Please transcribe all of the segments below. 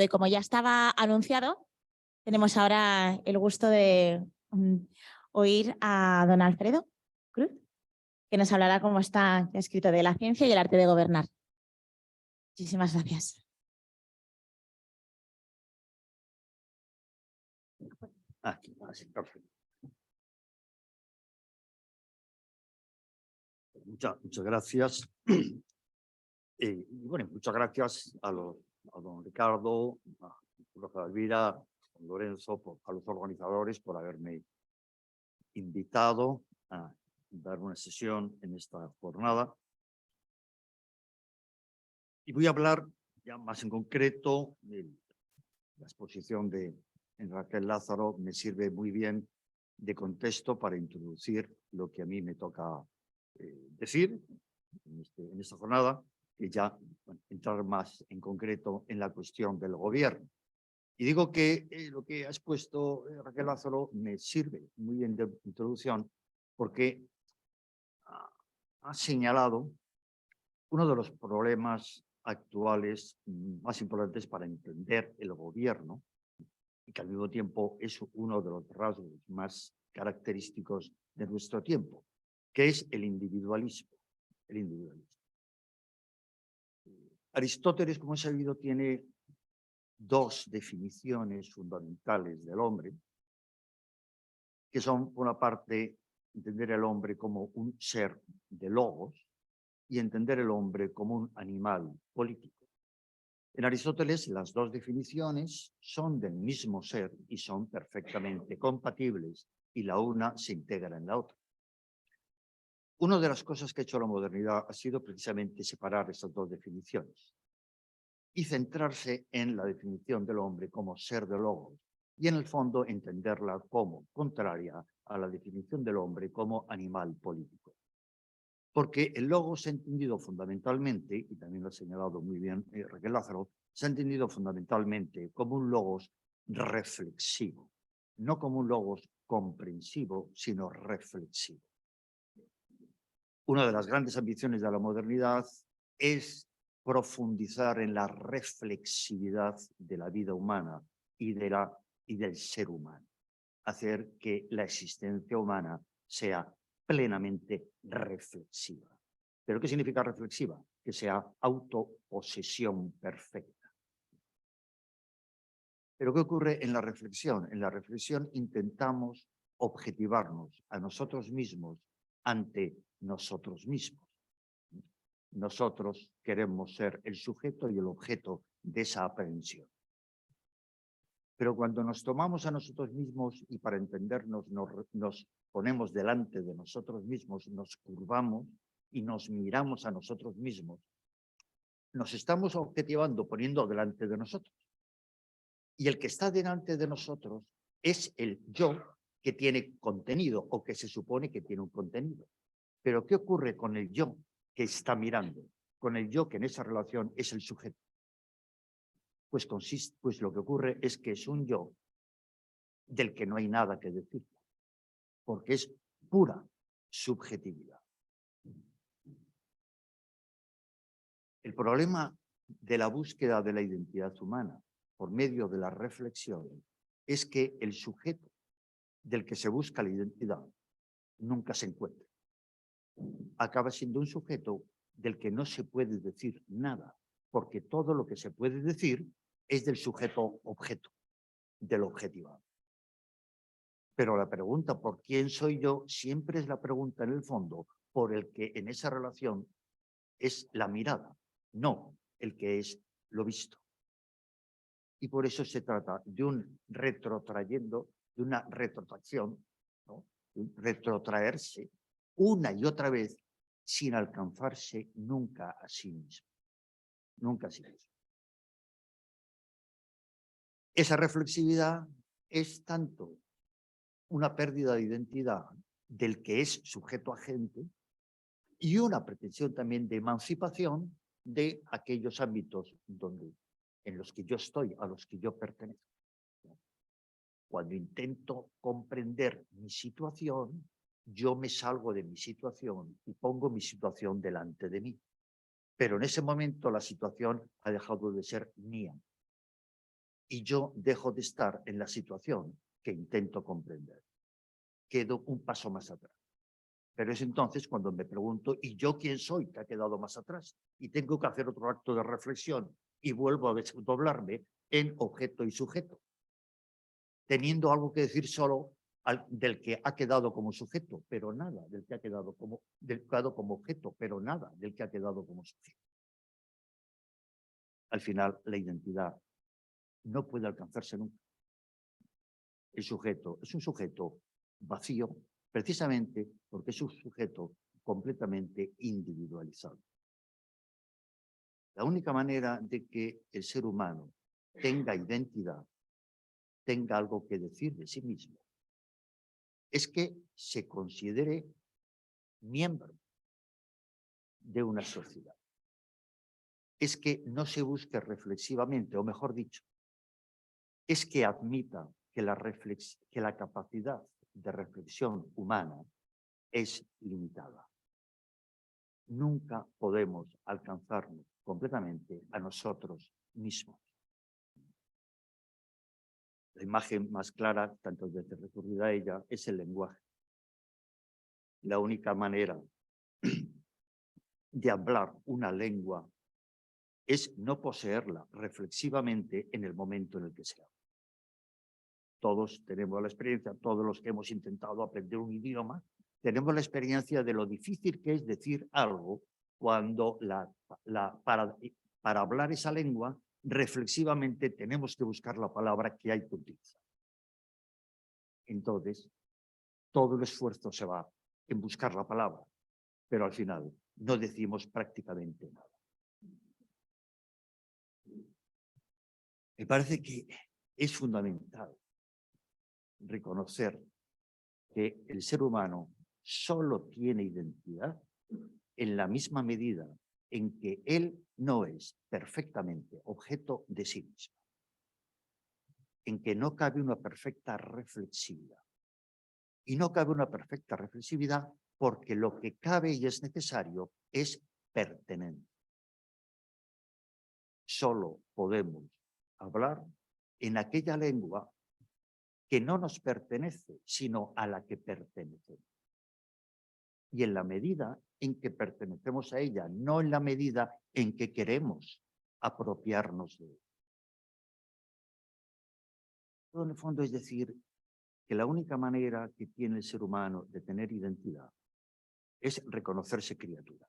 Como ya estaba anunciado, tenemos ahora el gusto de oír a don Alfredo Cruz, que nos hablará, como está escrito, de la ciencia y el arte de gobernar. Muchísimas gracias. Así, perfecto. Muchas gracias. Bueno, muchas gracias a don Ricardo, a profesora Elvira, a don Lorenzo, a los organizadores por haberme invitado a dar una sesión en esta jornada. Y voy a hablar ya más en concreto de la exposición de Raquel Lázaro. Me sirve muy bien de contexto para introducir lo que a mí me toca decir en esta jornada, que ya entrar más en concreto en la cuestión del gobierno. Y digo que lo que ha expuesto Raquel Lázaro me sirve muy bien de introducción porque ha señalado uno de los problemas actuales más importantes para entender el gobierno y que al mismo tiempo es uno de los rasgos más característicos de nuestro tiempo, que es el individualismo. El individualismo. Aristóteles, como he sabido, tiene dos definiciones fundamentales del hombre, que son, por una parte, entender el hombre como un ser de logos y entender el hombre como un animal político. En Aristóteles, las dos definiciones son del mismo ser y son perfectamente compatibles y la una se integra en la otra. Una de las cosas que ha hecho la modernidad ha sido precisamente separar esas dos definiciones y centrarse en la definición del hombre como ser de logos y en el fondo entenderla como contraria a la definición del hombre como animal político. Porque el logos se ha entendido fundamentalmente, y también lo ha señalado muy bien Raquel Lázaro, se ha entendido fundamentalmente como un logos reflexivo, no como un logos comprensivo, sino reflexivo. Una de las grandes ambiciones de la modernidad es profundizar en la reflexividad de la vida humana y del ser humano, hacer que la existencia humana sea plenamente reflexiva. ¿Pero qué significa reflexiva? Que sea autoposesión perfecta. ¿Pero qué ocurre en la reflexión? En la reflexión intentamos objetivarnos a nosotros mismos ante nosotros mismos. Nosotros queremos ser el sujeto y el objeto de esa aprehensión. Pero cuando nos tomamos a nosotros mismos y para entendernos nos ponemos delante de nosotros mismos, nos curvamos y nos miramos a nosotros mismos, nos estamos objetivando poniendo delante de nosotros. Y el que está delante de nosotros es el yo que tiene contenido o que se supone que tiene un contenido. Pero ¿qué ocurre con el yo que está mirando? Con el yo que en esa relación es el sujeto. Pues lo que ocurre es que es un yo del que no hay nada que decir, porque es pura subjetividad. El problema de la búsqueda de la identidad humana por medio de la reflexión es que el sujeto del que se busca la identidad nunca se encuentra. Acaba siendo un sujeto del que no se puede decir nada, porque todo lo que se puede decir es del sujeto objeto, del objetivado. Pero la pregunta ¿por quién soy yo? Siempre es la pregunta en el fondo por el que en esa relación es la mirada, no el que es lo visto. Y por eso se trata de un retrotrayendo, de una retrotracción, ¿no? Retrotraerse una y otra vez sin alcanzarse nunca a sí mismo. Nunca a sí mismo. Esa reflexividad es tanto una pérdida de identidad del que es sujeto agente y una pretensión también de emancipación de aquellos ámbitos en los que yo estoy, a los que yo pertenezco. Cuando intento comprender mi situación, yo me salgo de mi situación y pongo mi situación delante de mí. Pero en ese momento la situación ha dejado de ser mía. y yo dejo de estar en la situación que intento comprender. Quedo un paso más atrás. Pero es entonces cuando me pregunto, ¿y yo quién soy que ha quedado más atrás? Y tengo que hacer otro acto de reflexión y vuelvo a desdoblarme en objeto y sujeto, teniendo algo que decir solo del que ha quedado como sujeto, pero nada del que ha quedado como objeto, pero nada del que ha quedado como sujeto. Al final, la identidad no puede alcanzarse nunca. El sujeto es un sujeto vacío, precisamente porque es un sujeto completamente individualizado. La única manera de que el ser humano tenga identidad, tenga algo que decir de sí mismo, es que se considere miembro de una sociedad. Es que no se busque reflexivamente, o mejor dicho, es que admita que la capacidad de reflexión humana es limitada. Nunca podemos alcanzarnos completamente a nosotros mismos. La imagen más clara, tantas veces recurrida a ella, es el lenguaje. La única manera de hablar una lengua es no poseerla reflexivamente en el momento en el que se habla. Todos tenemos la experiencia, todos los que hemos intentado aprender un idioma, tenemos la experiencia de lo difícil que es decir algo cuando para hablar esa lengua, reflexivamente tenemos que buscar la palabra que hay que utilizar. Entonces, todo el esfuerzo se va en buscar la palabra, pero al final no decimos prácticamente nada. Me parece que es fundamental reconocer que el ser humano solo tiene identidad en la misma medida en que él no es perfectamente objeto de sí mismo, en que no cabe una perfecta reflexividad. Y no cabe una perfecta reflexividad porque lo que cabe y es necesario es pertenencia. Solo podemos hablar en aquella lengua que no nos pertenece, sino a la que pertenecemos. Y en la medida en que pertenecemos a ella, no en la medida en que queremos apropiarnos de ella. Todo en el fondo es decir que la única manera que tiene el ser humano de tener identidad es reconocerse criatura.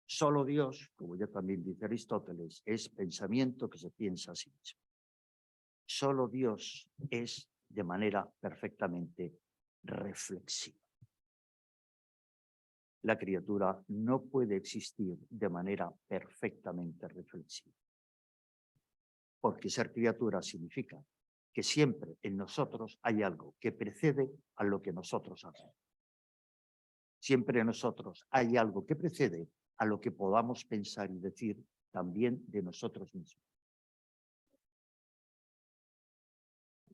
Solo Dios, como ya también dice Aristóteles, es pensamiento que se piensa a sí mismo. Solo Dios es de manera perfectamente reflexiva. La criatura no puede existir de manera perfectamente reflexiva. Porque ser criatura significa que siempre en nosotros hay algo que precede a lo que nosotros hacemos. Siempre en nosotros hay algo que precede a lo que podamos pensar y decir también de nosotros mismos.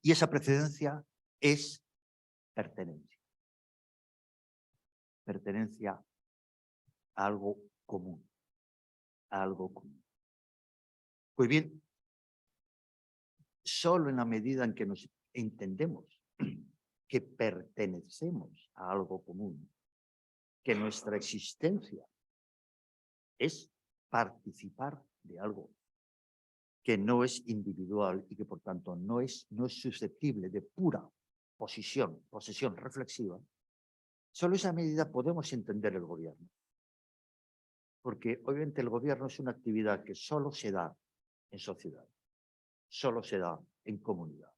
Y esa precedencia es pertenencia. Pertenencia a algo común. A algo común. Pues bien, solo en la medida en que nos entendemos que pertenecemos a algo común, que nuestra existencia es participar de algo que no es individual y que por tanto no es susceptible de pura posesión reflexiva, solo esa medida podemos entender el gobierno. Porque obviamente el gobierno es una actividad que solo se da en sociedad, solo se da en comunidad.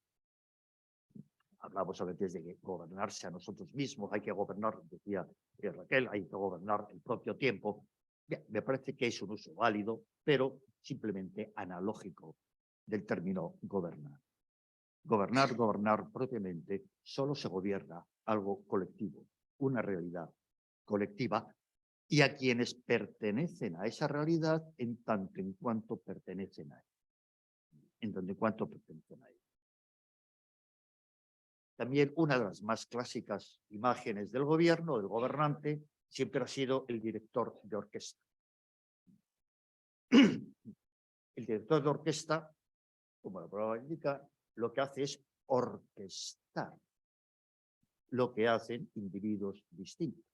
Hablamos a veces de gobernarse a nosotros mismos, hay que gobernar, decía Raquel, hay que gobernar el propio tiempo. Bien, me parece que es un uso válido, pero simplemente analógico del término gobernar. Gobernar propiamente, solo se gobierna algo colectivo, una realidad colectiva, y a quienes pertenecen a esa realidad en tanto en cuanto pertenecen a ella. En tanto en cuanto pertenecen a ella. También una de las más clásicas imágenes del gobierno, del gobernante, siempre ha sido el director de orquesta. El director de orquesta como la palabra indica, lo que hace es orquestar lo que hacen individuos distintos.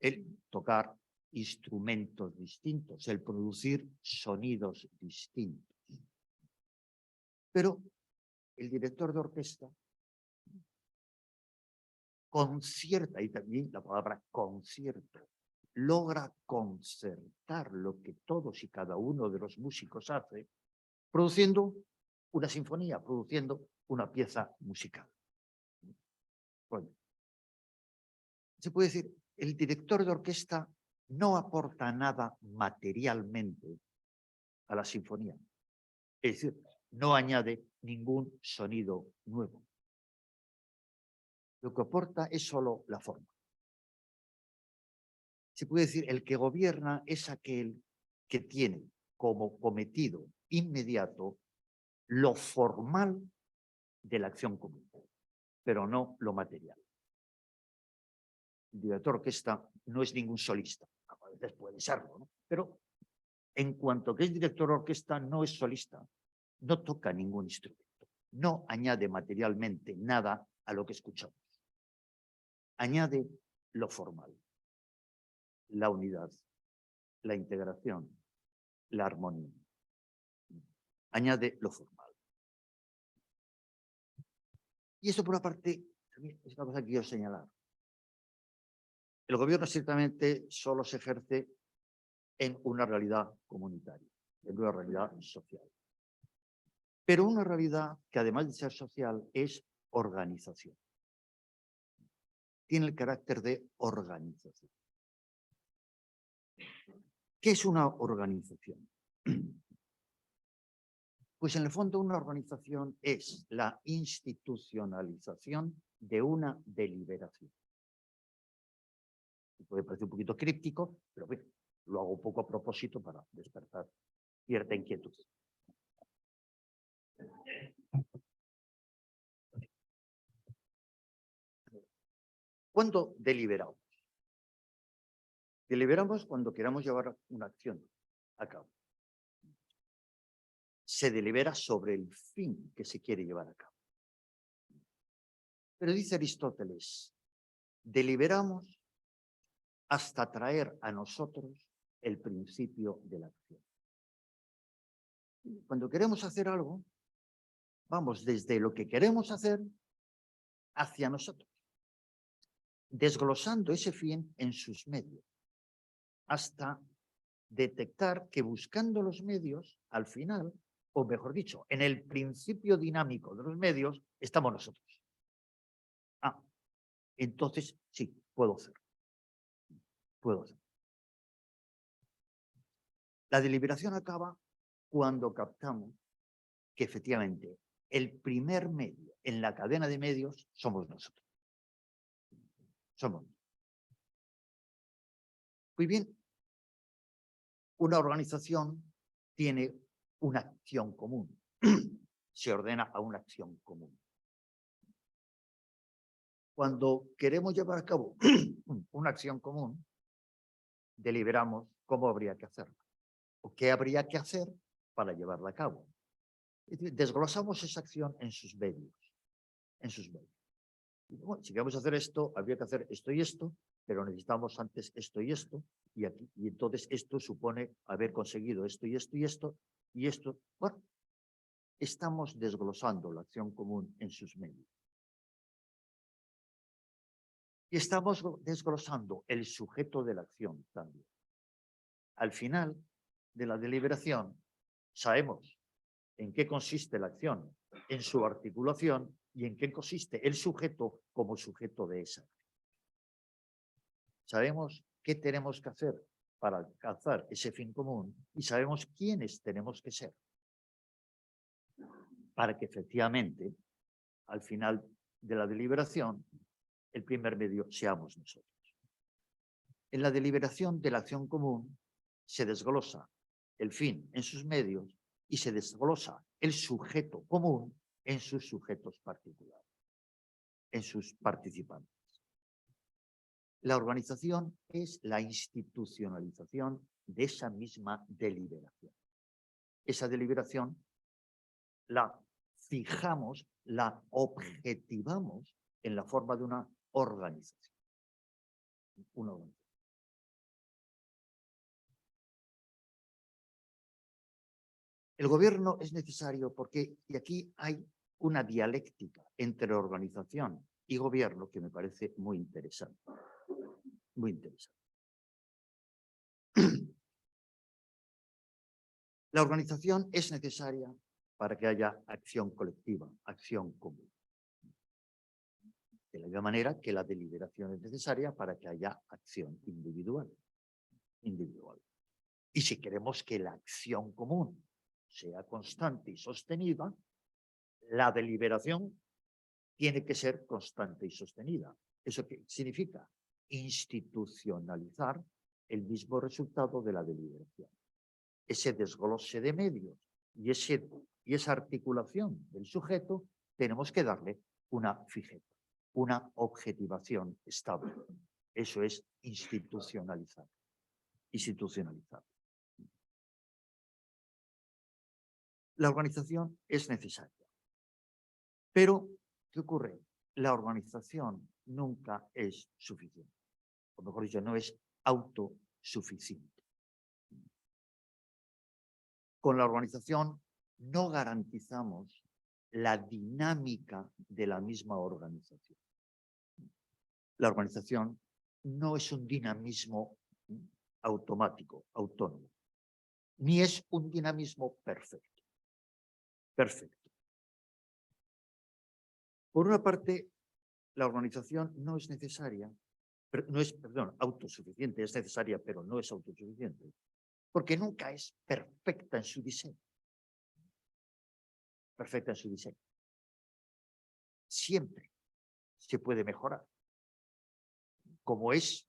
El tocar instrumentos distintos, el producir sonidos distintos. Pero el director de orquesta concierta, y también la palabra concierto, logra concertar lo que todos y cada uno de los músicos hace, produciendo una sinfonía, produciendo una pieza musical. Bueno, se puede decir, el director de orquesta no aporta nada materialmente a la sinfonía. Es decir, no añade ningún sonido nuevo. Lo que aporta es solo la forma. Se puede decir, el que gobierna es aquel que tiene como cometido inmediato lo formal de la acción común, pero no lo material. El director de orquesta no es ningún solista, a veces puede serlo, ¿no? Pero en cuanto que es director de orquesta, no es solista, no toca ningún instrumento, no añade materialmente nada a lo que escuchamos. Añade lo formal, la unidad, la integración, la armonía. Añade lo formal. Y eso por una parte, también es una cosa que quiero señalar. El gobierno ciertamente solo se ejerce en una realidad comunitaria, en una realidad social. Pero una realidad que además de ser social es organización. Tiene el carácter de organización. ¿Qué es una organización? Pues en el fondo una organización es la institucionalización de una deliberación. Puede parecer un poquito críptico, pero bueno, lo hago un poco a propósito para despertar cierta inquietud. ¿Cuándo deliberamos? Deliberamos cuando queramos llevar una acción a cabo. Se delibera sobre el fin que se quiere llevar a cabo. Pero dice Aristóteles, deliberamos hasta traer a nosotros el principio de la acción. Cuando queremos hacer algo, vamos desde lo que queremos hacer hacia nosotros, desglosando ese fin en sus medios, hasta detectar que buscando los medios, al final, o mejor dicho, en el principio dinámico de los medios, estamos nosotros. Ah, entonces sí, puedo hacerlo. Puedo hacerlo. La deliberación acaba cuando captamos que efectivamente el primer medio en la cadena de medios somos nosotros. Somos. Muy bien, una organización tiene una acción común. Se ordena a una acción común. Cuando queremos llevar a cabo una acción común, deliberamos cómo habría que hacerla o qué habría que hacer para llevarla a cabo. Es decir, desglosamos esa acción en sus medios. En sus medios. Bueno, si queremos hacer esto, habría que hacer esto y esto, pero necesitamos antes esto y esto, y aquí, y entonces esto supone haber conseguido esto y esto y esto, y esto. Bueno, estamos desglosando la acción común en sus medios. Y estamos desglosando el sujeto de la acción también. Al final de la deliberación, sabemos en qué consiste la acción, en su articulación y en qué consiste el sujeto como sujeto de esa acción. Sabemos qué tenemos que hacer para alcanzar ese fin común y sabemos quiénes tenemos que ser para que efectivamente, al final de la deliberación, el primer medio seamos nosotros. En la deliberación de la acción común se desglosa el fin en sus medios y se desglosa el sujeto común en sus sujetos particulares, en sus participantes. La organización es la institucionalización de esa misma deliberación. Esa deliberación la fijamos, la objetivamos en la forma de una organización. Una organización. El gobierno es necesario porque, y aquí hay una dialéctica entre organización y gobierno que me parece muy interesante. Muy interesante. La organización es necesaria para que haya acción colectiva, acción común. De la misma manera que la deliberación es necesaria para que haya acción individual. Y si queremos que la acción común sea constante y sostenida, la deliberación tiene que ser constante y sostenida. ¿Eso qué significa? Institucionalizar el mismo resultado de la deliberación. Ese desglose de medios y esa articulación del sujeto, tenemos que darle una fijeza, una objetivación estable. Eso es institucionalizar. La organización es necesaria. Pero, ¿qué ocurre? La organización nunca es suficiente. O mejor dicho, no es autosuficiente. Con la organización no garantizamos la dinámica de la misma organización. La organización no es un dinamismo automático, autónomo, ni es un dinamismo perfecto. Por una parte, la organización no es necesaria, autosuficiente, es necesaria, pero no es autosuficiente, porque nunca es perfecta en su diseño. Siempre se puede mejorar. Como es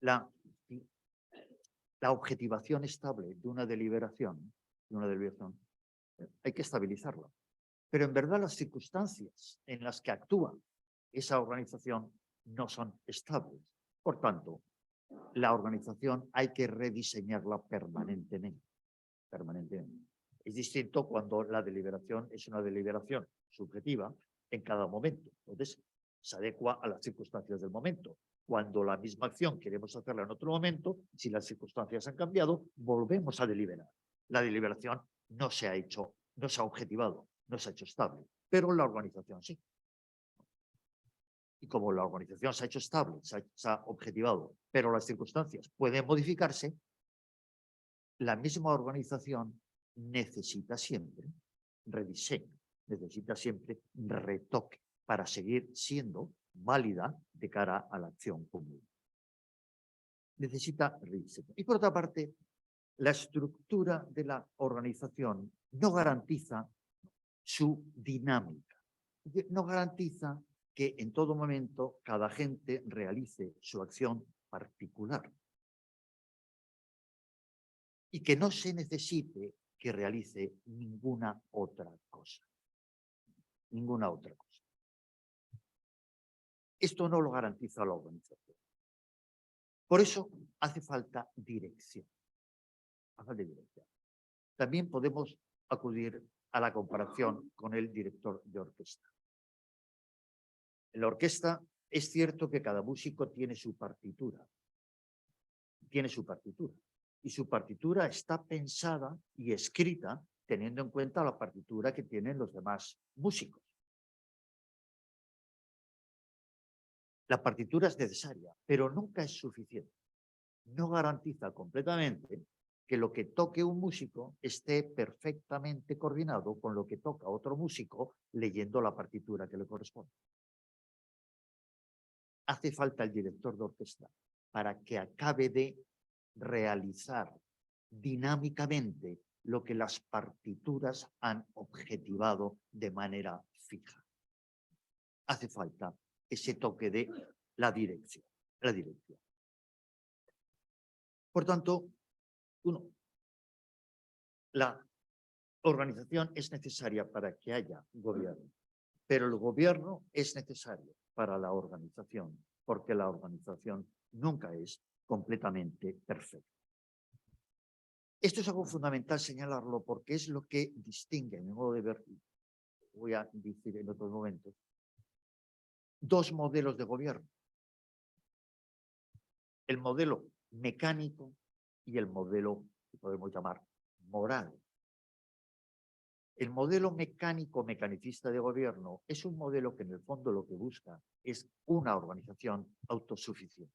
la objetivación estable de una deliberación, hay que estabilizarla. Pero en verdad las circunstancias en las que actúa esa organización no son estables. Por tanto, la organización hay que rediseñarla permanentemente. Es distinto cuando la deliberación es una deliberación subjetiva en cada momento. Entonces, se adecua a las circunstancias del momento. Cuando la misma acción queremos hacerla en otro momento, si las circunstancias han cambiado, volvemos a deliberar. La deliberación no se ha hecho, no se ha objetivado, no se ha hecho estable, pero la organización sí. Y como la organización se ha hecho estable, se ha objetivado, pero las circunstancias pueden modificarse, la misma organización necesita siempre rediseño, necesita siempre retoque para seguir siendo válida de cara a la acción común. Necesita rediseño. Y por otra parte, la estructura de la organización no garantiza su dinámica. No garantiza que en todo momento cada agente realice su acción particular y que no se necesite que realice ninguna otra cosa. Esto no lo garantiza la organización. Por eso hace falta dirección. También podemos acudir a la comparación con el director de orquesta. En la orquesta es cierto que cada músico tiene su partitura. Y su partitura está pensada y escrita teniendo en cuenta la partitura que tienen los demás músicos. La partitura es necesaria, pero nunca es suficiente. No garantiza completamente que lo que toque un músico esté perfectamente coordinado con lo que toca otro músico leyendo la partitura que le corresponde. Hace falta el director de orquesta para que acabe de realizar dinámicamente lo que las partituras han objetivado de manera fija. Hace falta ese toque de la dirección. Por tanto, la organización es necesaria para que haya gobierno, pero el gobierno es necesario para la organización, porque la organización nunca es completamente perfecta. Esto es algo fundamental señalarlo porque es lo que distingue, en mi modo de ver, voy a decir en otros momentos, dos modelos de gobierno. El modelo mecánico y el modelo que podemos llamar moral. El modelo mecánico-mecanicista de gobierno es un modelo que en el fondo lo que busca es una organización autosuficiente.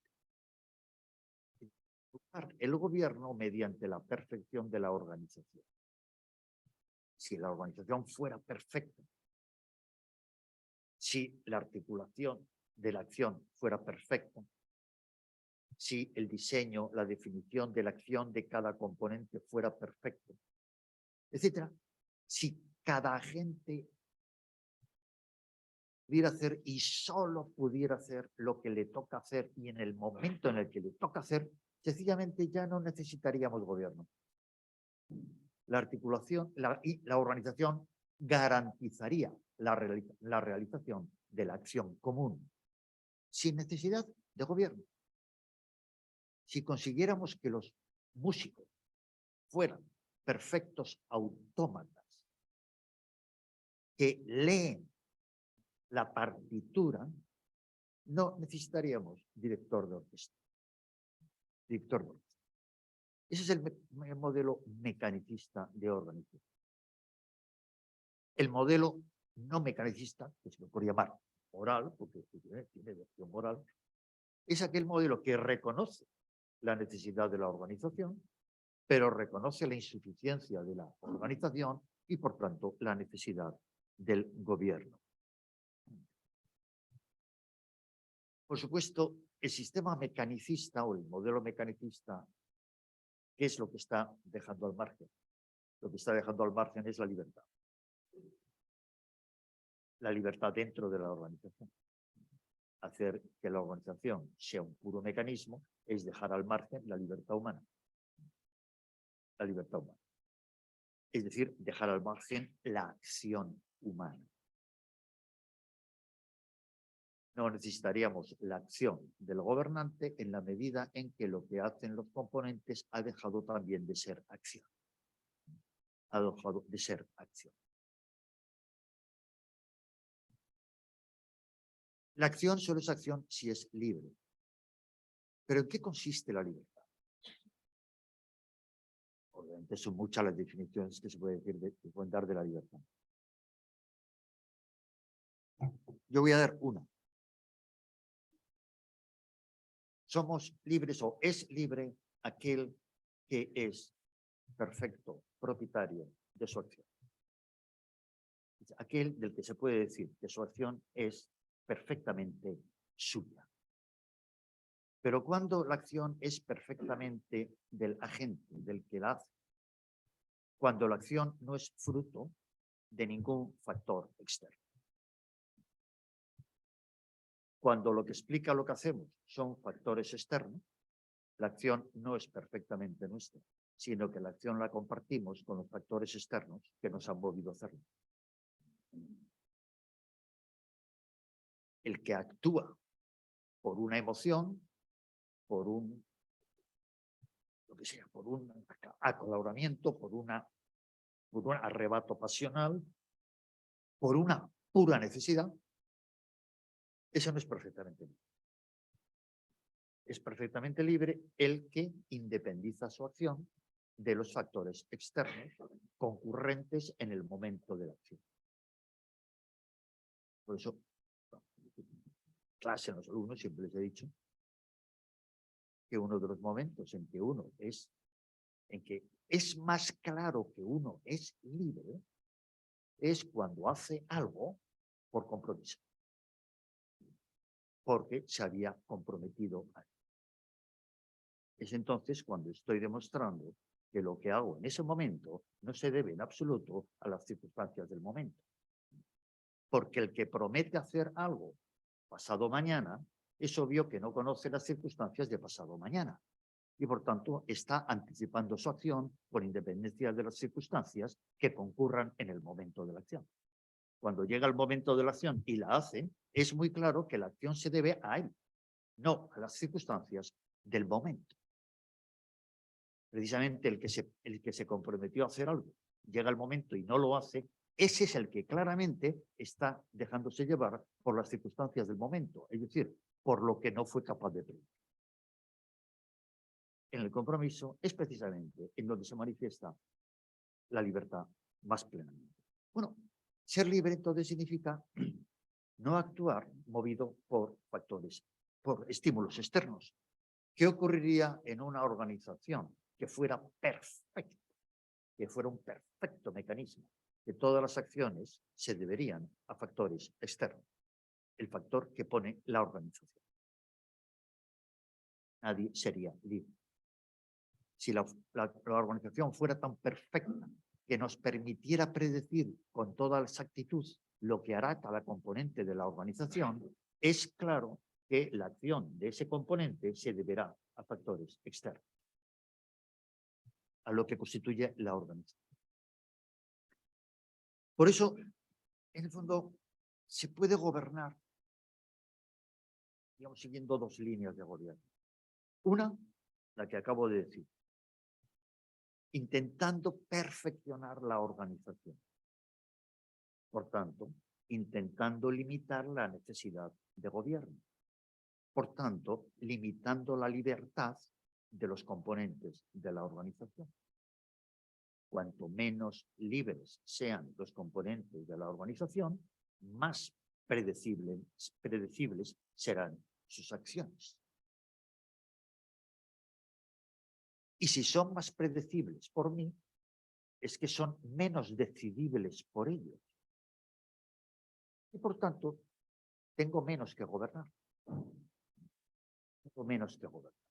El gobierno mediante la perfección de la organización. Si la organización fuera perfecta, si la articulación de la acción fuera perfecta, si el diseño, la definición de la acción de cada componente fuera perfecto, etcétera, si cada agente pudiera hacer y solo pudiera hacer lo que le toca hacer y en el momento en el que le toca hacer, sencillamente ya no necesitaríamos gobierno. La articulación y la organización garantizaría la realización de la acción común, sin necesidad de gobierno. Si consiguiéramos que los músicos fueran perfectos autómatas que leen la partitura, no necesitaríamos director de orquesta. Ese es el modelo mecanicista de organización. El modelo no mecanicista, que se lo podría llamar moral, porque tiene versión moral, es aquel modelo que reconoce la necesidad de la organización, pero reconoce la insuficiencia de la organización y, por tanto, la necesidad del gobierno. Por supuesto, el sistema mecanicista o el modelo mecanicista, ¿qué es lo que está dejando al margen? Lo que está dejando al margen es la libertad. La libertad dentro de la organización. Hacer que la organización sea un puro mecanismo es dejar al margen la libertad humana. La libertad humana. Es decir, dejar al margen la acción humana. No necesitaríamos la acción del gobernante en la medida en que lo que hacen los componentes ha dejado también de ser acción. Ha dejado de ser acción. La acción solo es acción si es libre. ¿Pero en qué consiste la libertad? Obviamente son muchas las definiciones que se pueden dar de la libertad. Yo voy a dar una. Somos libres o es libre aquel que es perfecto propietario de su acción. Aquel del que se puede decir que su acción es perfectamente suya. Pero cuando la acción es perfectamente del agente, del que la hace, cuando la acción no es fruto de ningún factor externo. Cuando lo que explica lo que hacemos son factores externos, la acción no es perfectamente nuestra, sino que la acción la compartimos con los factores externos que nos han movido a hacerlo. El que actúa por una emoción, por un, lo que sea, por un acaloramiento, por un arrebato pasional, por una pura necesidad, eso no es perfectamente libre. Es perfectamente libre el que independiza su acción de los factores externos concurrentes en el momento de la acción. Por eso, clase en los alumnos siempre les he dicho que uno de los momentos en que es más claro que uno es libre es cuando hace algo por compromiso, porque se había comprometido a él. Es entonces cuando estoy demostrando que lo que hago en ese momento no se debe en absoluto a las circunstancias del momento. Porque el que promete hacer algo pasado mañana, es obvio que no conoce las circunstancias de pasado mañana. Y por tanto está anticipando su acción con independencia de las circunstancias que concurran en el momento de la acción. Cuando llega el momento de la acción y la hace, es muy claro que la acción se debe a él, no a las circunstancias del momento. precisamente el que se comprometió a hacer algo, llega el momento y no lo hace, ese es el que claramente está dejándose llevar por las circunstancias del momento, es decir, por lo que no fue capaz de prever. En el compromiso es precisamente en donde se manifiesta la libertad más plenamente. Bueno, ser libre entonces significa no actuar movido por factores, por estímulos externos. ¿Qué ocurriría en una organización que fuera perfecta, que fuera un perfecto mecanismo, que todas las acciones se deberían a factores externos? El factor que pone la organización. Nadie sería libre. Si la organización fuera tan perfecta que nos permitiera predecir con toda exactitud lo que hará cada componente de la organización, es claro que la acción de ese componente se deberá a factores externos, a lo que constituye la organización. Por eso, en el fondo, se puede gobernar, digamos, siguiendo dos líneas de gobierno. Una, la que acabo de decir, intentando perfeccionar la organización. Por tanto, intentando limitar la necesidad de gobierno. Por tanto, limitando la libertad de los componentes de la organización. Cuanto menos libres sean los componentes de la organización, más predecibles serán sus acciones. Y si son más predecibles por mí, es que son menos decidibles por ellos. Y por tanto, tengo menos que gobernar. Tengo menos que gobernar.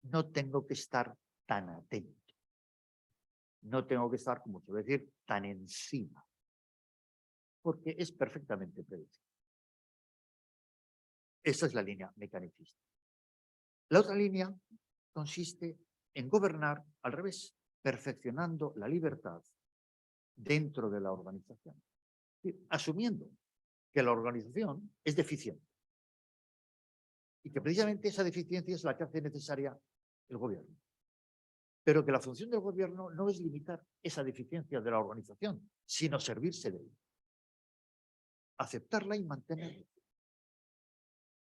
No tengo que estar tan atento. No tengo que estar, como suele decir, tan encima. Porque es perfectamente predecible. Esa es la línea mecanicista. La otra línea consiste en gobernar al revés, perfeccionando la libertad dentro de la organización. Asumiendo que la organización es deficiente y que precisamente esa deficiencia es la que hace necesaria el gobierno. Pero que la función del gobierno no es limitar esa deficiencia de la organización, sino servirse de ella. Aceptarla y mantenerla.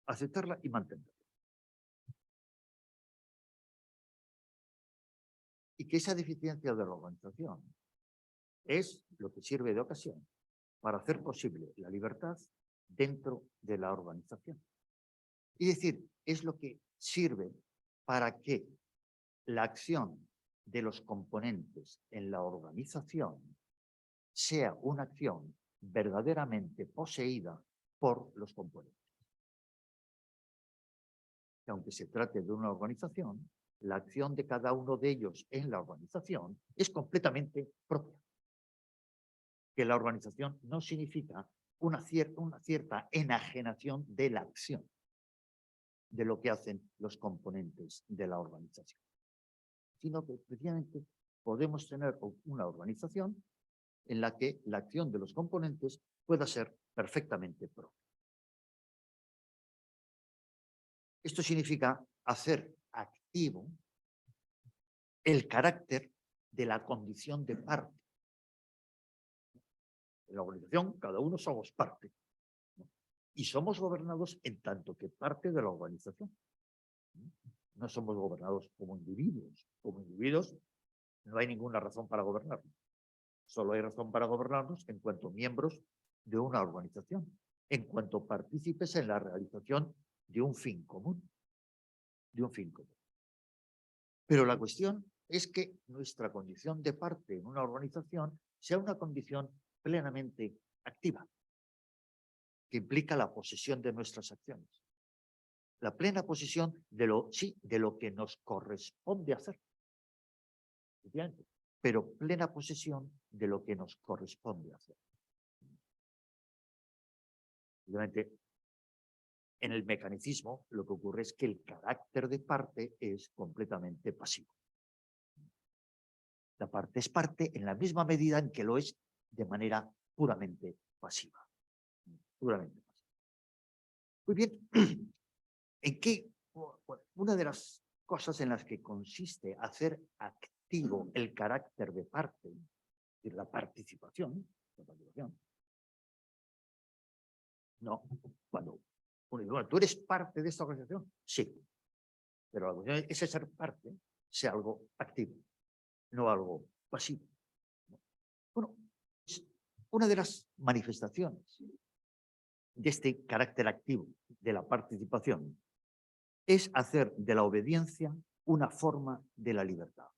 Aceptarla y mantenerla. Y que esa deficiencia de la organización es lo que sirve de ocasión para hacer posible la libertad dentro de la organización. Es decir, es lo que sirve para que la acción de los componentes en la organización sea una acción verdaderamente poseída por los componentes. Que aunque se trate de una organización, la acción de cada uno de ellos en la organización es completamente propia. Que la organización no significa una cierta enajenación de la acción de lo que hacen los componentes de la organización, sino que precisamente podemos tener una organización en la que la acción de los componentes pueda ser perfectamente propia. Esto significa hacer activo el carácter de la condición de parte. En la organización, cada uno somos parte. Y somos gobernados en tanto que parte de la organización. No somos gobernados como individuos. Como individuos no hay ninguna razón para gobernarnos. Solo hay razón para gobernarnos en cuanto miembros de una organización, en cuanto partícipes en la realización de un fin común. De un fin común. Pero la cuestión es que nuestra condición de parte en una organización sea una condición plenamente activa, que implica la posesión de nuestras acciones. La plena posesión de lo que nos corresponde hacer. Pero plena posesión de lo que nos corresponde hacer. Obviamente, en el mecanicismo lo que ocurre es que el carácter de parte es completamente pasivo. La parte es parte en la misma medida en que lo es de manera puramente pasiva. Puramente pasiva. Muy bien. Una de las cosas en las que consiste hacer activo el carácter de parte, es decir, la participación. No, cuando uno dice, bueno, ¿tú eres parte de esta organización? Sí, pero la cuestión es ese ser parte sea algo activo, no algo pasivo. Bueno, una de las manifestaciones de este carácter activo de la participación es hacer de la obediencia una forma de la libertad.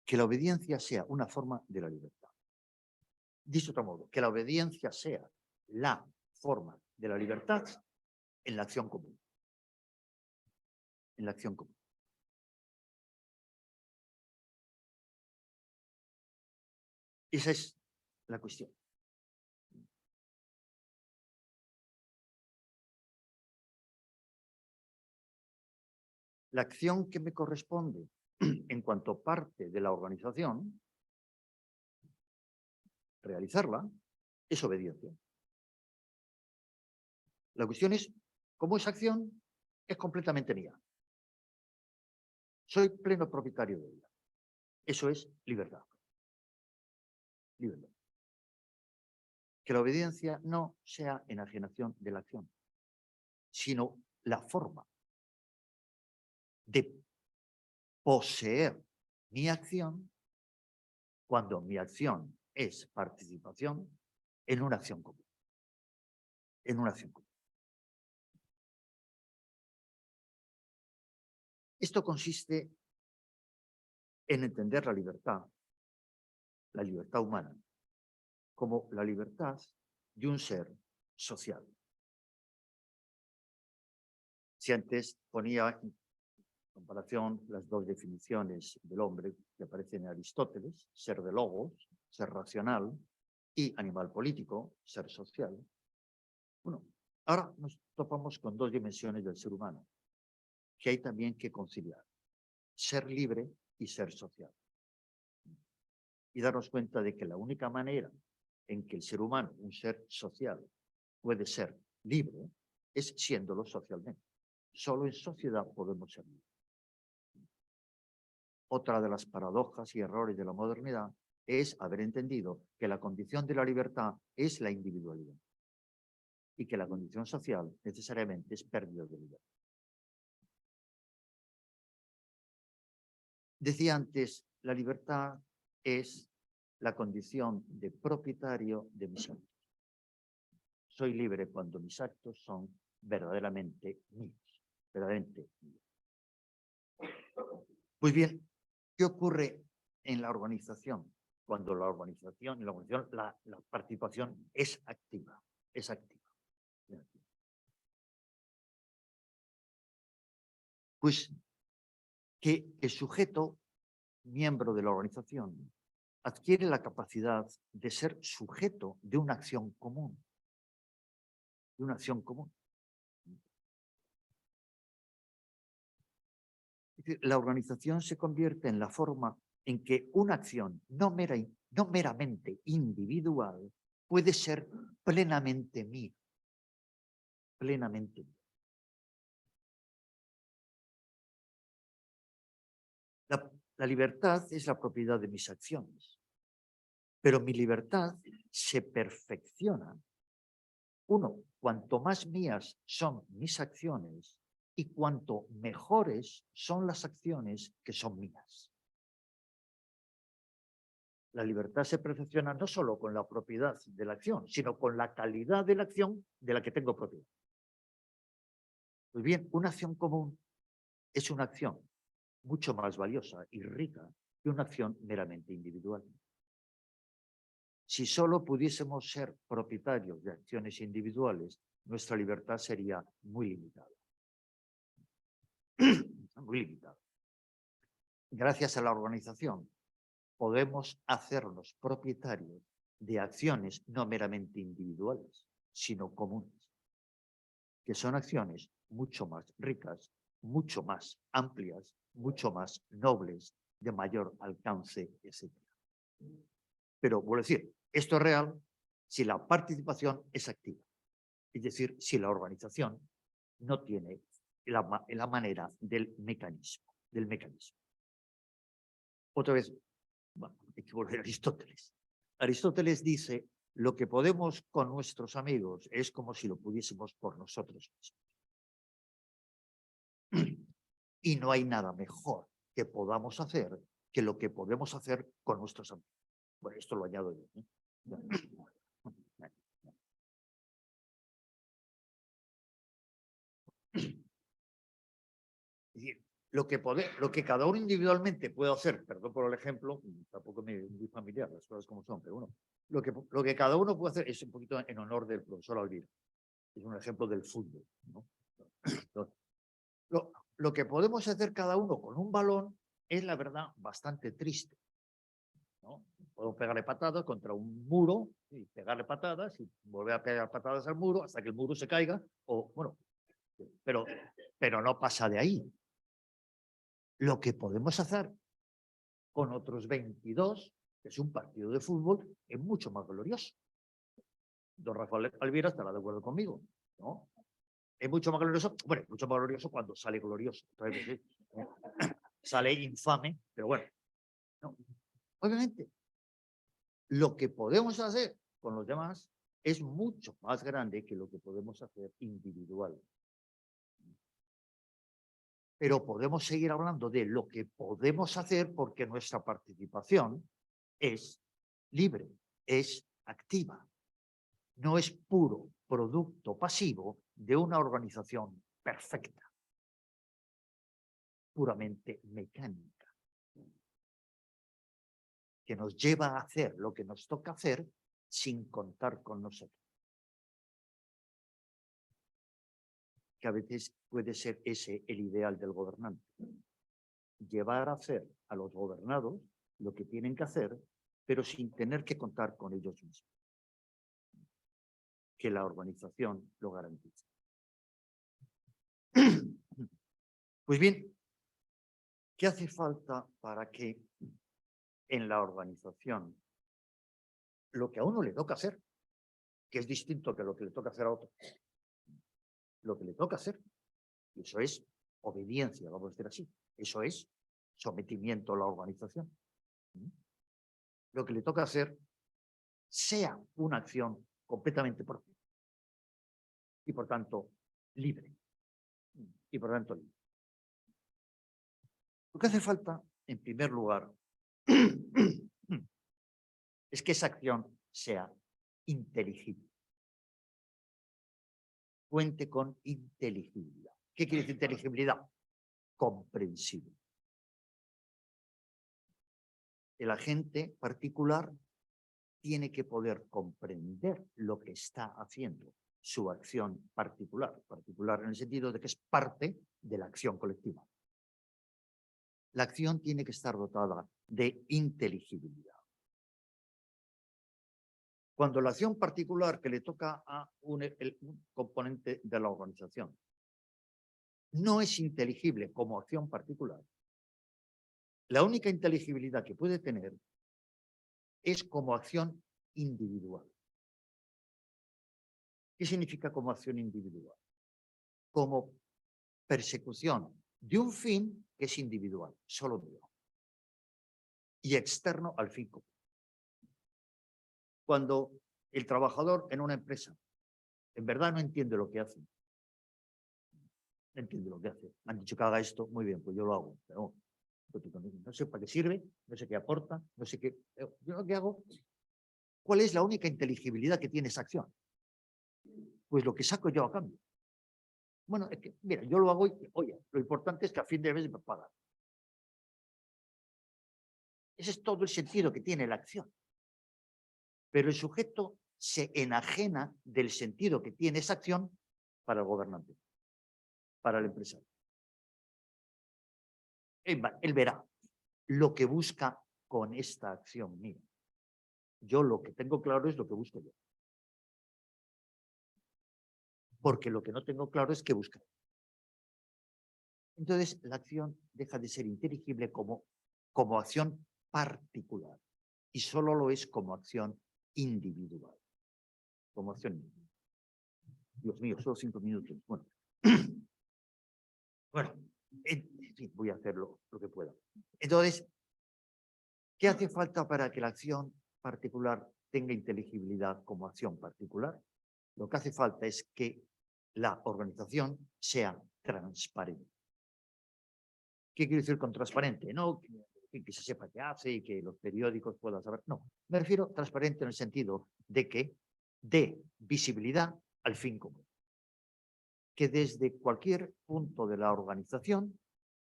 Que la obediencia sea una forma de la libertad. Dicho de otro modo, que la obediencia sea la forma de la libertad en la acción común. En la acción común. Esa es la cuestión. La acción que me corresponde en cuanto parte de la organización, realizarla, es obediencia. La cuestión es cómo esa acción es completamente mía. Soy pleno propietario de ella. Eso es libertad. Libertad. Que la obediencia no sea enajenación de la acción, sino la forma de poseer mi acción cuando mi acción es participación en una acción común. En una acción común. Esto consiste en entender la libertad humana, como la libertad de un ser social. Si antes ponía en comparación las dos definiciones del hombre que aparecen en Aristóteles, ser de logos, ser racional, y animal político, ser social. Bueno, ahora nos topamos con dos dimensiones del ser humano que hay también que conciliar: ser libre y ser social. Y darnos cuenta de que la única manera en que el ser humano, un ser social, puede ser libre es siéndolo socialmente. Solo en sociedad podemos ser libres. Otra de las paradojas y errores de la modernidad es haber entendido que la condición de la libertad es la individualidad y que la condición social necesariamente es pérdida de libertad. Decía antes, la libertad es la condición de propietario de mis actos. Soy libre cuando mis actos son verdaderamente míos, verdaderamente míos. Pues bien, ¿qué ocurre en la organización? Cuando la participación es activa, es activa. Pues que el sujeto, miembro de la organización, adquiere la capacidad de ser sujeto de una acción común. De una acción común. Es decir, la organización se convierte en la forma en que una acción no meramente individual puede ser plenamente mía. Plenamente mía. La libertad es la propiedad de mis acciones, pero mi libertad se perfecciona. Uno, cuanto más mías son mis acciones y cuanto mejores son las acciones que son mías. La libertad se perfecciona no solo con la propiedad de la acción, sino con la calidad de la acción de la que tengo propiedad. Pues bien, una acción común es una acción mucho más valiosa y rica que una acción meramente individual. Si solo pudiésemos ser propietarios de acciones individuales, nuestra libertad sería muy limitada. Muy limitada. Gracias a la organización, podemos hacernos propietarios de acciones no meramente individuales, sino comunes, que son acciones mucho más ricas, mucho más amplias, mucho más nobles, de mayor alcance, etc. Pero, vuelvo a decir, esto es real si la participación es activa, es decir, si la organización no tiene en la manera del mecanismo. Otra vez, bueno, hay que volver a Aristóteles. Aristóteles dice, lo que podemos con nuestros amigos es como si lo pudiésemos por nosotros mismos. Y no hay nada mejor que podamos hacer que lo que podemos hacer con nuestros amigos. Bueno, esto lo añado yo. Es decir, lo que cada uno individualmente puede hacer, perdón por el ejemplo, tampoco me muy familiar, las cosas como son, pero bueno, lo que cada uno puede hacer es un poquito en honor del profesor Alvira. Es un ejemplo del fútbol, ¿no? Lo que podemos hacer cada uno con un balón es, la verdad, bastante triste, ¿no? Podemos pegarle patadas contra un muro y pegarle patadas y volver a pegar patadas al muro hasta que el muro se caiga, o bueno, pero no pasa de ahí. Lo que podemos hacer con otros 22, que es un partido de fútbol, es mucho más glorioso. Don Rafael Alvira estará de acuerdo conmigo, ¿no? Es mucho más glorioso, bueno, mucho más glorioso cuando sale glorioso. Entonces, sale infame, pero bueno. No. Obviamente, lo que podemos hacer con los demás es mucho más grande que lo que podemos hacer individual. Pero podemos seguir hablando de lo que podemos hacer porque nuestra participación es libre, es activa. No es puro producto pasivo de una organización perfecta, puramente mecánica, que nos lleva a hacer lo que nos toca hacer sin contar con nosotros. Que a veces puede ser ese el ideal del gobernante. Llevar a hacer a los gobernados lo que tienen que hacer, pero sin tener que contar con ellos mismos. Que la organización lo garantice. Pues bien, ¿qué hace falta para que en la organización lo que a uno le toca hacer, que es distinto que lo que le toca hacer a otro, lo que le toca hacer, y eso es obediencia, vamos a decir así, eso es sometimiento a la organización. Lo que le toca hacer sea una acción completamente propia y por tanto libre. Y por tanto libre. Lo que hace falta, en primer lugar, es que esa acción sea inteligible. Cuente con inteligibilidad. ¿Qué quiere decir inteligibilidad? Comprensible. El agente particular tiene que poder comprender lo que está haciendo, su acción particular. Particular en el sentido de que es parte de la acción colectiva. La acción tiene que estar dotada de inteligibilidad. Cuando la acción particular que le toca a un componente de la organización no es inteligible como acción particular, la única inteligibilidad que puede tener es como acción individual. ¿Qué significa como acción individual? Como persecución de un fin que es individual, solo mío, y externo al fin común. Cuando el trabajador en una empresa en verdad no entiende lo que hace, no entiende lo que hace. Me han dicho que haga esto, muy bien, pues yo lo hago, pero no sé para qué sirve, no sé qué aporta, no sé qué. Yo lo que hago, ¿cuál es la única inteligibilidad que tiene esa acción? Pues lo que saco yo a cambio. Bueno, es que, mira, yo lo hago y, oye, lo importante es que a fin de mes me pagan. Ese es todo el sentido que tiene la acción. Pero el sujeto se enajena del sentido que tiene esa acción para el gobernante, para el empresario. Él verá lo que busca con esta acción mía. Yo lo que tengo claro es lo que busco yo. Porque lo que no tengo claro es qué buscar. Entonces, la acción deja de ser inteligible como acción particular y solo lo es como acción individual. Como acción individual. Dios mío, solo 5 minutos. Bueno, Bueno, en fin, voy a hacerlo lo que pueda. Entonces, ¿qué hace falta para que la acción particular tenga inteligibilidad como acción particular? Lo que hace falta es que la organización sea transparente. ¿Qué quiero decir con transparente? No que se sepa qué hace y que los periódicos puedan saber. No, me refiero a transparente en el sentido de que dé visibilidad al fin común. Que desde cualquier punto de la organización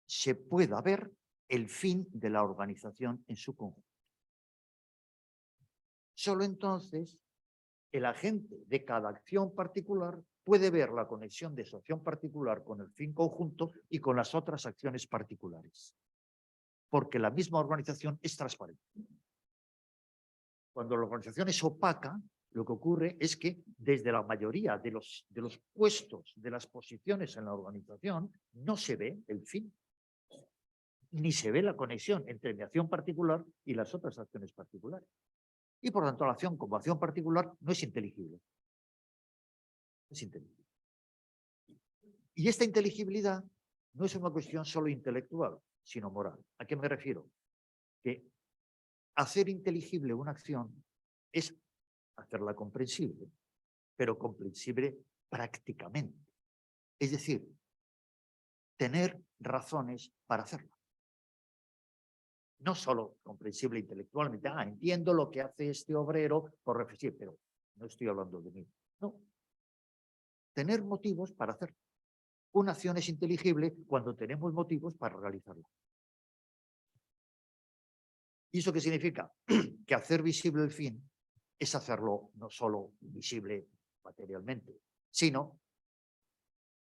se pueda ver el fin de la organización en su conjunto. Solo entonces el agente de cada acción particular puede ver la conexión de su acción particular con el fin conjunto y con las otras acciones particulares. Porque la misma organización es transparente. Cuando la organización es opaca, lo que ocurre es que desde la mayoría de los puestos, de las posiciones en la organización, no se ve el fin, ni se ve la conexión entre mi acción particular y las otras acciones particulares. Y por lo tanto, la acción como acción particular no es inteligible. Es inteligible. Y esta inteligibilidad no es una cuestión solo intelectual, sino moral. ¿A qué me refiero? Que hacer inteligible una acción es hacerla comprensible, pero comprensible prácticamente. Es decir, tener razones para hacerla. No solo comprensible intelectualmente, entiendo lo que hace este obrero por reflexionar, pero no estoy hablando de mí. No. Tener motivos para hacerlo. Una acción es inteligible cuando tenemos motivos para realizarla. ¿Y eso qué significa? Que hacer visible el fin es hacerlo no solo visible materialmente, sino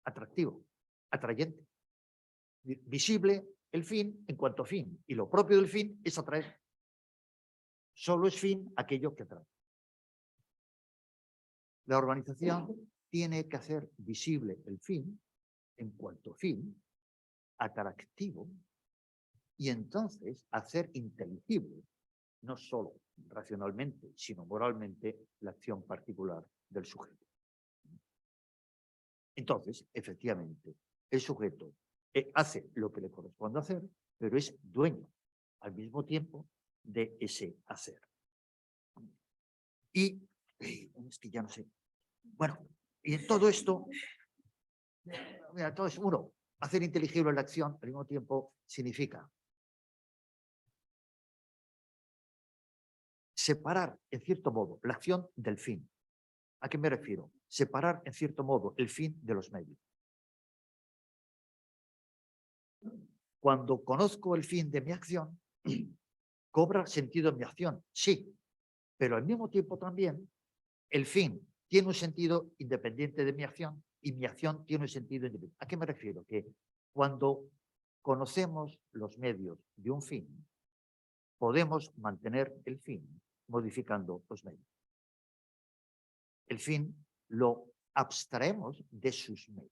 atractivo, atrayente. Visible el fin en cuanto a fin, y lo propio del fin es atraer. Solo es fin aquello que atrae. La organización tiene que hacer visible el fin en cuanto a fin, atractivo, y entonces hacer inteligible, no solo racionalmente, sino moralmente, la acción particular del sujeto. Entonces, efectivamente, el sujeto hace lo que le corresponde hacer, pero es dueño al mismo tiempo de ese hacer. Y es que ya no sé. Bueno, y en todo esto, mira, todo es uno, hacer inteligible la acción al mismo tiempo significa separar, en cierto modo, la acción del fin. ¿A qué me refiero? Separar, en cierto modo, el fin de los medios. Cuando conozco el fin de mi acción, cobra sentido mi acción, sí, pero al mismo tiempo también el fin tiene un sentido independiente de mi acción y mi acción tiene un sentido independiente. ¿A qué me refiero? Que cuando conocemos los medios de un fin, podemos mantener el fin modificando los medios. El fin lo abstraemos de sus medios.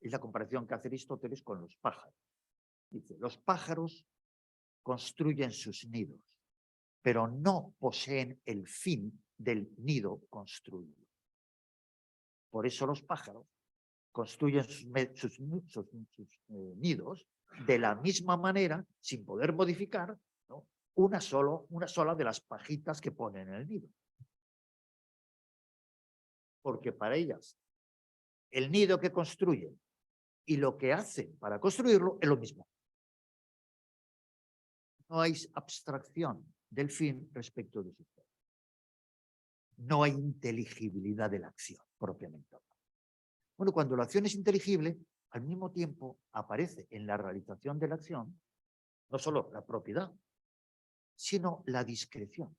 Es la comparación que hace Aristóteles con los pájaros. Dice, los pájaros construyen sus nidos, pero no poseen el fin del nido construido. Por eso los pájaros construyen sus nidos de la misma manera, sin poder modificar, ¿no?, una sola de las pajitas que ponen en el nido. Porque para ellas, el nido que construyen y lo que hacen para construirlo es lo mismo. No hay abstracción del fin respecto de su fin. No hay inteligibilidad de la acción propiamente. Bueno, cuando la acción es inteligible, al mismo tiempo aparece en la realización de la acción no solo la propiedad, sino la discreción.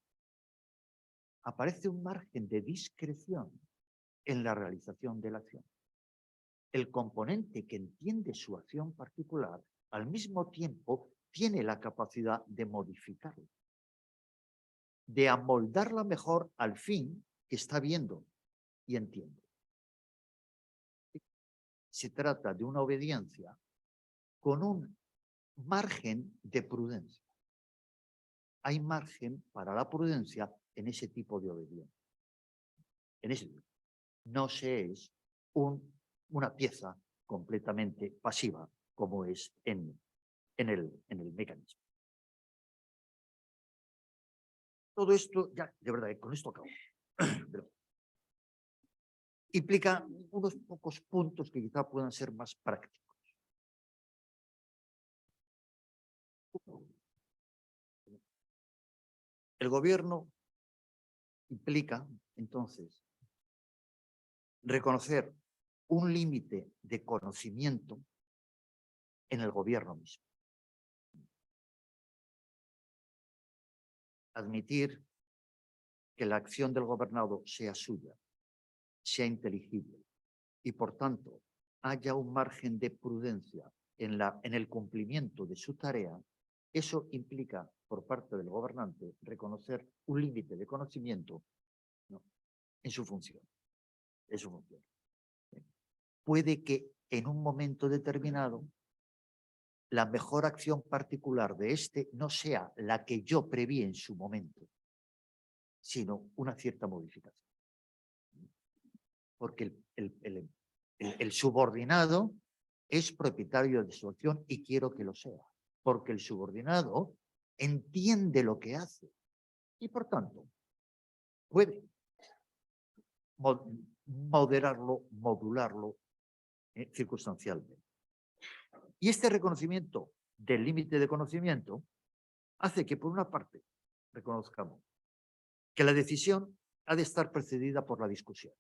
Aparece un margen de discreción en la realización de la acción. El componente que entiende su acción particular, al mismo tiempo, tiene la capacidad de modificarla, de amoldarla mejor al fin que está viendo y entiende. Se trata de una obediencia con un margen de prudencia. Hay margen para la prudencia en ese tipo de obediencia. No se es una pieza completamente pasiva, como es en el mecanismo. Todo esto, ya, de verdad, con esto acabo. Pero implica unos pocos puntos que quizá puedan ser más prácticos. El gobierno implica, entonces, reconocer un límite de conocimiento en el gobierno mismo. Admitir que la acción del gobernado sea suya, sea inteligible y, por tanto, haya un margen de prudencia en el cumplimiento de su tarea, eso implica, por parte del gobernante, reconocer un límite de conocimiento, ¿no?, en su función. En su función. Puede que en un momento determinado la mejor acción particular de este no sea la que yo preví en su momento, sino una cierta modificación. Porque el subordinado es propietario de su acción y quiero que lo sea, porque el subordinado entiende lo que hace y, por tanto, puede moderarlo, modularlo circunstancialmente. Y este reconocimiento del límite de conocimiento hace que, por una parte, reconozcamos que la decisión ha de estar precedida por la discusión.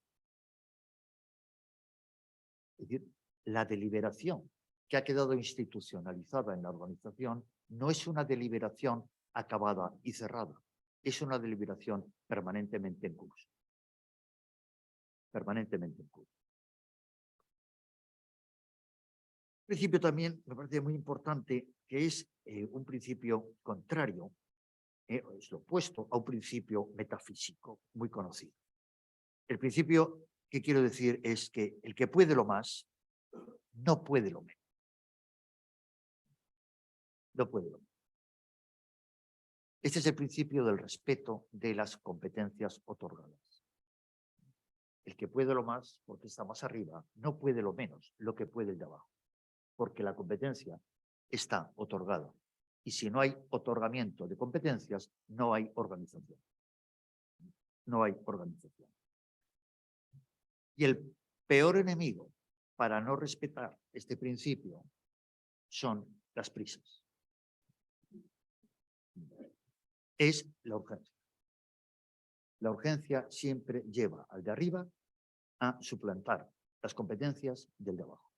Es decir, la deliberación que ha quedado institucionalizada en la organización no es una deliberación acabada y cerrada, es una deliberación permanentemente en curso. Permanentemente en curso. Un principio también me parece muy importante, que es un principio contrario, es lo opuesto a un principio metafísico muy conocido. El principio que quiero decir es que el que puede lo más no puede lo menos. No puede lo menos. Este es el principio del respeto de las competencias otorgadas. El que puede lo más, porque está más arriba, no puede lo menos, lo que puede el de abajo, porque la competencia está otorgada. Y si no hay otorgamiento de competencias, no hay organización. No hay organización. Y el peor enemigo para no respetar este principio son las prisas. Es la urgencia. La urgencia siempre lleva al de arriba a suplantar las competencias del de abajo.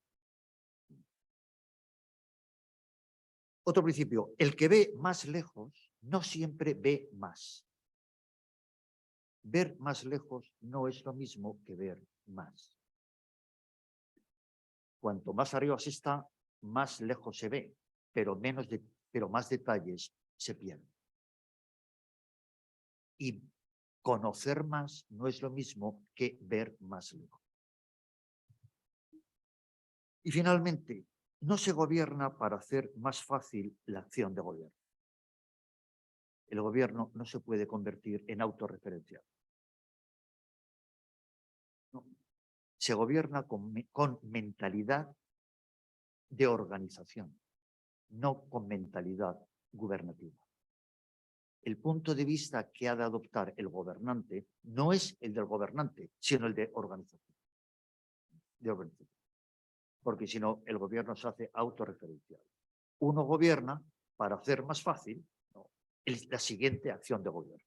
Otro principio, el que ve más lejos no siempre ve más. Ver más lejos no es lo mismo que ver más. Cuanto más arriba se está, más lejos se ve, pero más detalles se pierden. Y conocer más no es lo mismo que ver más lejos. Y finalmente, no se gobierna para hacer más fácil la acción de gobierno. El gobierno no se puede convertir en autorreferencial. No. Se gobierna con mentalidad de organización, no con mentalidad gubernativa. El punto de vista que ha de adoptar el gobernante no es el del gobernante, sino el de organización. Porque si no, el gobierno se hace autorreferencial. Uno gobierna para hacer más fácil, ¿no?, la siguiente acción de gobierno.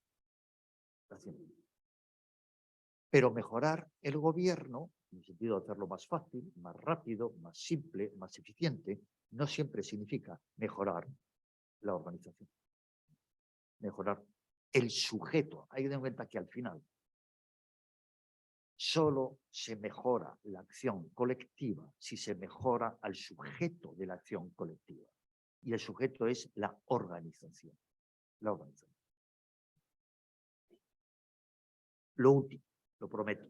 Pero mejorar el gobierno, en el sentido de hacerlo más fácil, más rápido, más simple, más eficiente, no siempre significa mejorar la organización. Mejorar el sujeto. Hay que tener en cuenta que al final solo se mejora la acción colectiva si se mejora al sujeto de la acción colectiva. Y el sujeto es la organización. La organización. Lo último, lo prometo.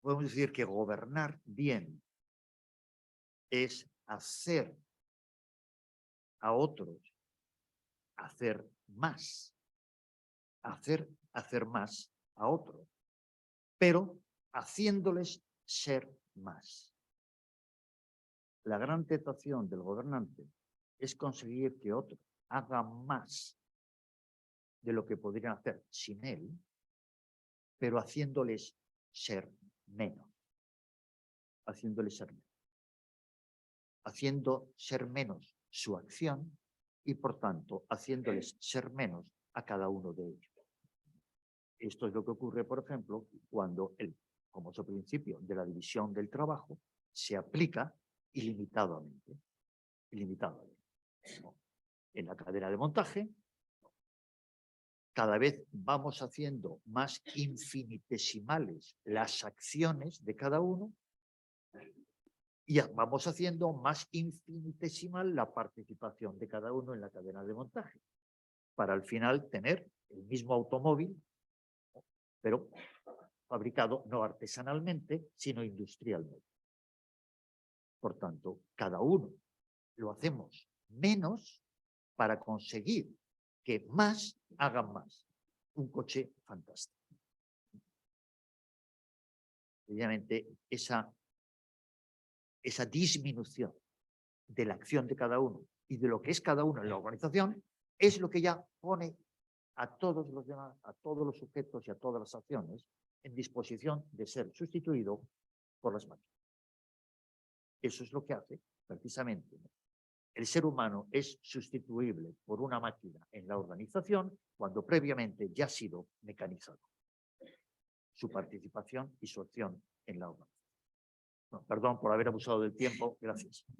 Podemos decir que gobernar bien es hacer a otros hacer más. Hacer más a otros. Pero haciéndoles ser más. La gran tentación del gobernante es conseguir que otros hagan más de lo que podrían hacer sin él, pero haciéndoles ser menos. Haciéndoles ser menos. Haciendo ser menos su acción y, por tanto, haciéndoles ser menos a cada uno de ellos. Esto es lo que ocurre, por ejemplo, cuando el famoso principio de la división del trabajo se aplica ilimitadamente. En la cadena de montaje, cada vez vamos haciendo más infinitesimales las acciones de cada uno y vamos haciendo más infinitesimal la participación de cada uno en la cadena de montaje, para al final tener el mismo automóvil, pero fabricado no artesanalmente, sino industrialmente. Por tanto, cada uno lo hacemos menos para conseguir que más hagan más. Un coche fantástico. Obviamente, esa disminución de la acción de cada uno y de lo que es cada uno en la organización es lo que ya pone a todos los demás, a todos los sujetos y a todas las acciones en disposición de ser sustituido por las máquinas. Eso es lo que hace, precisamente. El ser humano es sustituible por una máquina en la organización cuando previamente ya ha sido mecanizado. Su participación y su acción en la organización. No, perdón por haber abusado del tiempo. Gracias.